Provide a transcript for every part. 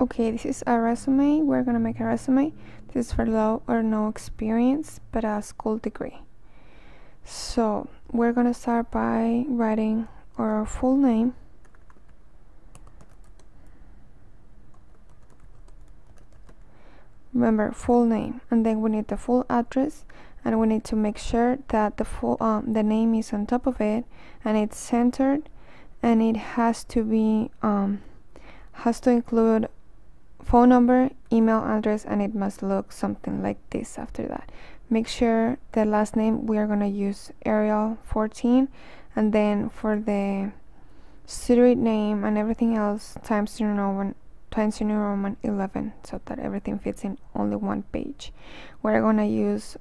Okay, this is a resume. We're gonna make a resume. This is for low or no experience, but a school degree. So we're gonna start by writing our full name. Remember, full name, and then we need the full address, and we need to make sure that the full the name is on top of it and it's centered, and it has to be has to include phone number, email address, and it must look something like this after that. Make sure the last name we are going to use Arial 14, and then for the street name and everything else Times New Roman 11, so that everything fits in only one page. We're going to use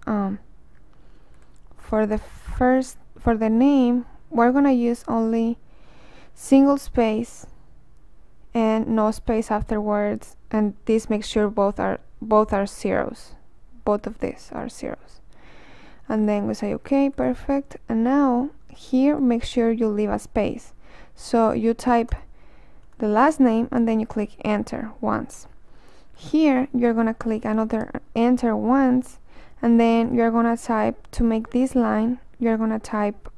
for the name, we're going to use only single space and no space afterwards, and this makes sure both are zeros. Both of these are zeros. And then we say okay, perfect. And now here make sure you leave a space. So you type the last name and then you click enter once. Here you're gonna click another enter once, and then you're gonna type, to make this line, you're gonna type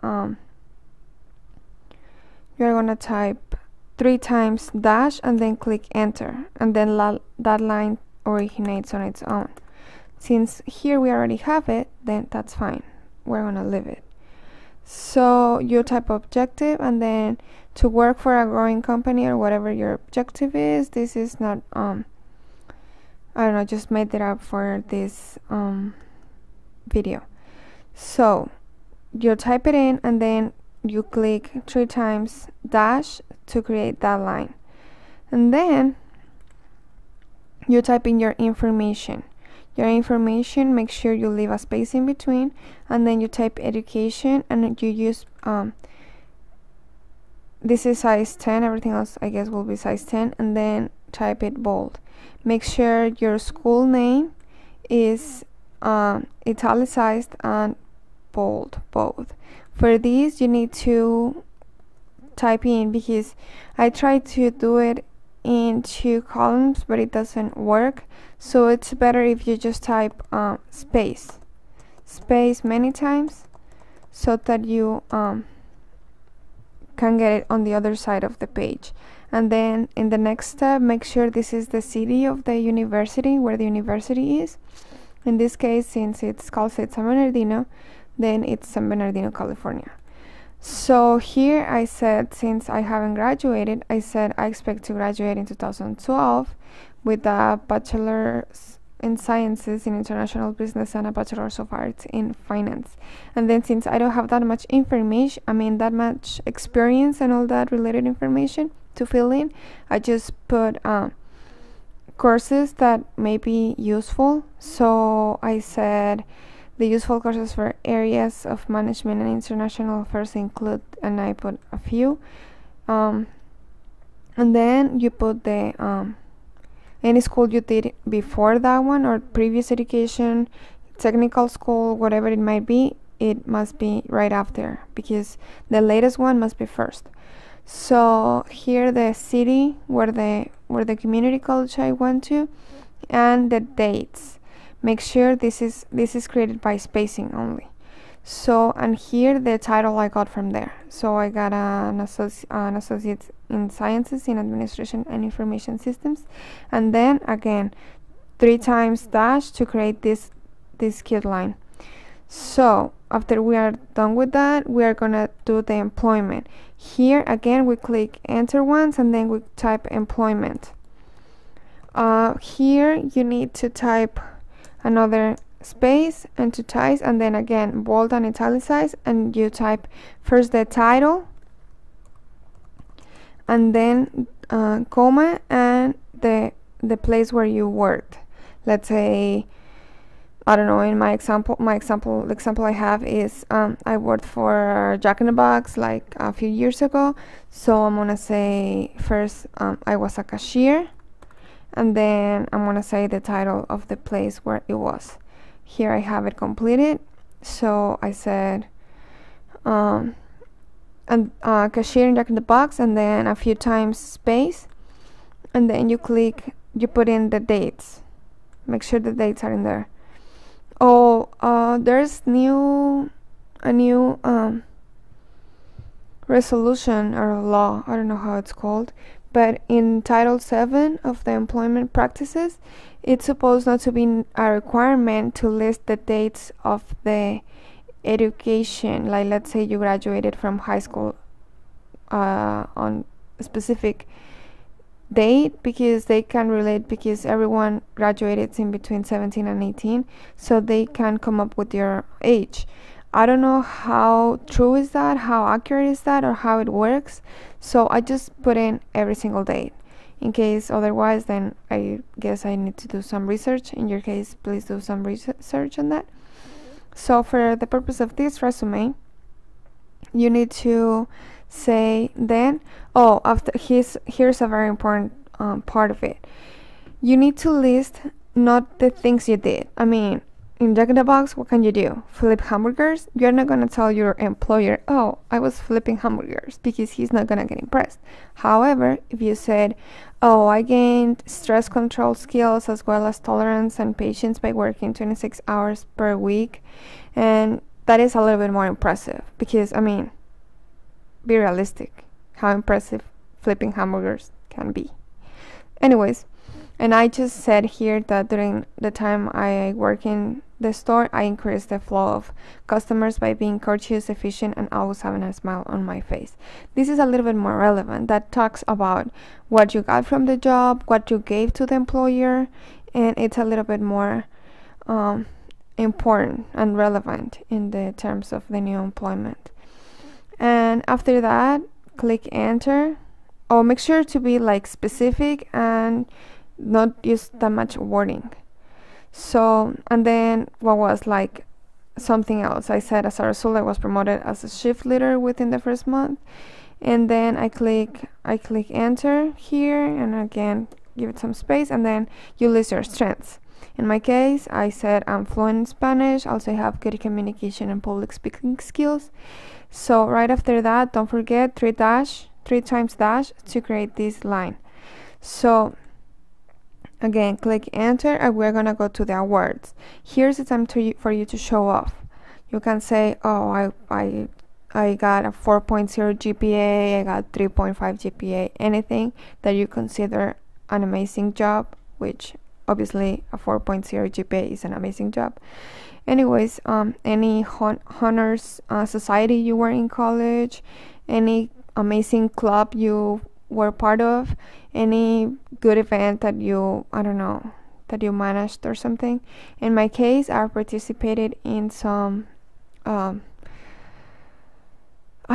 3 times dash and then click enter, and then that line originates on its own. Since here we already have it, then that's fine, we're gonna leave it. So you type objective, and then to work for a growing company or whatever your objective is. This is not I don't know, just made it up for this video. So you type it in, and then you click 3 times dash to create that line, and then you type in your information. Make sure you leave a space in between, and then you type education, and you use this is size 10, everything else I guess will be size 10, and then type it bold. Make sure your school name is italicized and bold both. For these you need to type in, because I tried to do it in 2 columns but it doesn't work, so it's better if you just type space many times, so that you can get it on the other side of the page. And then in the next step, make sure this is the city of the university, where the university is. In this case, since it's called San Bernardino, then it's San Bernardino, California. So here I said, since I haven't graduated, I said I expect to graduate in 2012 with a bachelor's in sciences in international business and a bachelor's of arts in finance. And then since I don't have that much information, that much experience and all that related information to fill in, I just put courses that may be useful. So I said the useful courses for areas of management and international affairs include, and I put a few, and then you put the any school you did before that one, or previous education, technical school, whatever it might be, it must be right after, because the latest one must be first. So here the city where the community college I went to, and the dates. Make sure this is created by spacing only. So, and here the title I got from there. So I got an associate in sciences in administration and information systems, and then again 3 times dash to create this cute line. So after we are done with that, we are gonna do the employment. Here again we click enter once, and then we type employment. Here you need to type another space and 2 ties, and then again bold and italicize, and you type first the title, and then comma, and the place where you worked. Let's say, I don't know, in the example I have is I worked for Jack in the Box like a few years ago, so I'm gonna say first I was a cashier, and then I'm gonna say the title of the place where it was. Here I have it completed, so I said cashier in Jack in the Box, and then a few times space, and then you click you put in the dates. Make sure the dates are in there. Oh, there's a new resolution or law, I don't know how it's called, but in Title 7 of the employment practices, it's supposed not to be a requirement to list the dates of the education. Like, let's say you graduated from high school on a specific date, because they can relate, because everyone graduated in between 17 and 18, so they can come up with your age. I don't know how true is that, how accurate is that, or how it works, so I just put in every single date. In case otherwise, then I guess I need to do some research. In your case, please do some research on that. So for the purpose of this resume, you need to say then, here's a very important part of it. You need to list not the things you did. I mean, in Jack in the Box, what can you do? Flip hamburgers? You're not gonna tell your employer, oh, I was flipping hamburgers, because he's not gonna get impressed. However, if you said, oh, I gained stress control skills as well as tolerance and patience by working 26 hours per week, and that is a little bit more impressive, because, I mean, be realistic how impressive flipping hamburgers can be. Anyways, and I just said here that during the time I work in the store, I increased the flow of customers by being courteous, efficient, and always having a smile on my face. This is a little bit more relevant. That talks about what you got from the job, what you gave to the employer, and it's a little bit more important and relevant in the terms of the new employment. And after that, click enter. Oh, make sure to be like specific and not use that much wording. So, and then what was like something else, I said as a result I was promoted as a shift leader within the first month, and then I click enter here, and again give it some space, and then you list your strengths. In my case, I said I'm fluent in Spanish, also have good communication and public speaking skills. So right after that, don't forget 3 times dash to create this line. So again, click enter, and we're gonna go to the awards. Here's the time for you to show off. You can say, oh, I got a 4.0 GPA, I got 3.5 GPA, anything that you consider an amazing job, which obviously a 4.0 GPA is an amazing job. Anyways, any honors society you were in college, any amazing club you were part of, any good event that you, I don't know, that you managed or something. In my case, I participated in some I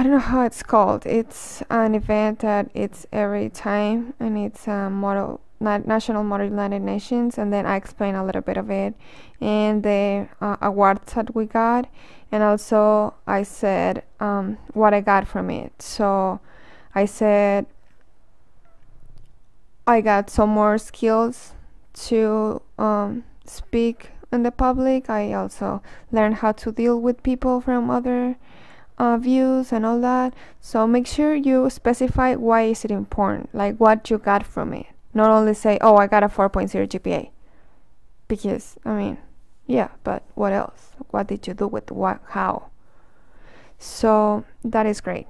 don't know how it's called. It's an event that it's every time, and it's a National Model United Nations, and then I explain a little bit of it and the awards that we got, and also I said what I got from it. So I said I got some more skills to speak in the public. I also learned how to deal with people from other views and all that. So make sure you specify why is it important, like what you got from it. Not only say, oh, I got a 4.0 GPA, because I mean, yeah, but what else? What did you do with what, how? So that is great.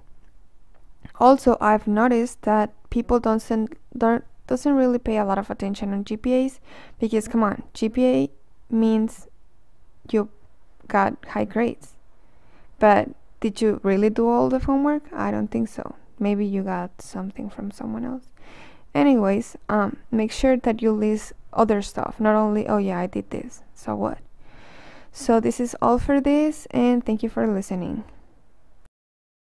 Also, I've noticed that people doesn't really pay a lot of attention on GPAs, because come on, GPA means you got high grades, but did you really do all the homework? I don't think so. Maybe you got something from someone else. Anyways, make sure that you list other stuff, not only, oh yeah, I did this, so what? So this is all for this, and thank you for listening.